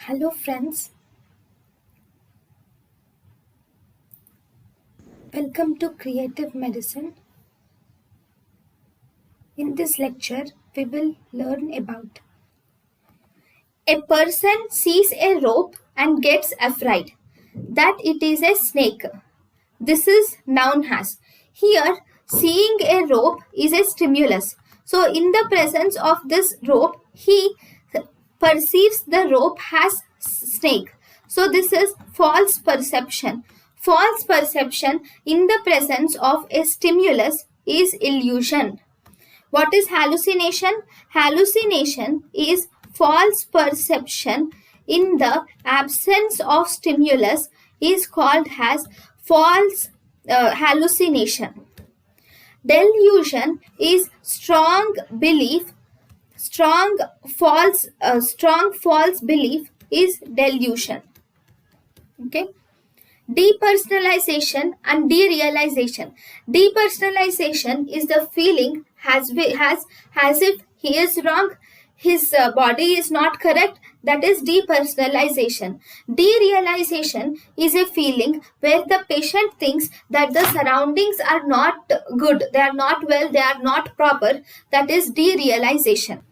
Hello friends, welcome to Creative Medicine. In this lecture, we will learn about a person sees a rope and gets afraid that it is a snake. This is noun as. Here, seeing a rope is a stimulus. So, in the presence of this rope, he perceives the rope as snake. So, this is false perception. False perception in the presence of a stimulus is illusion. What is hallucination? Hallucination is false perception in the absence of stimulus is called as false hallucination. Delusion is strong false belief is delusion. Okay. Depersonalization and derealization. Depersonalization is the feeling as if he is wrong, his body is not correct. That is depersonalization. Derealization is a feeling where the patient thinks that the surroundings are not good, they are not well, they are not proper. That is derealization.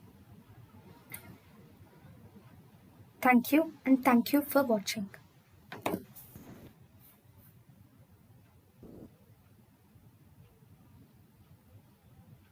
Thank you and thank you for watching.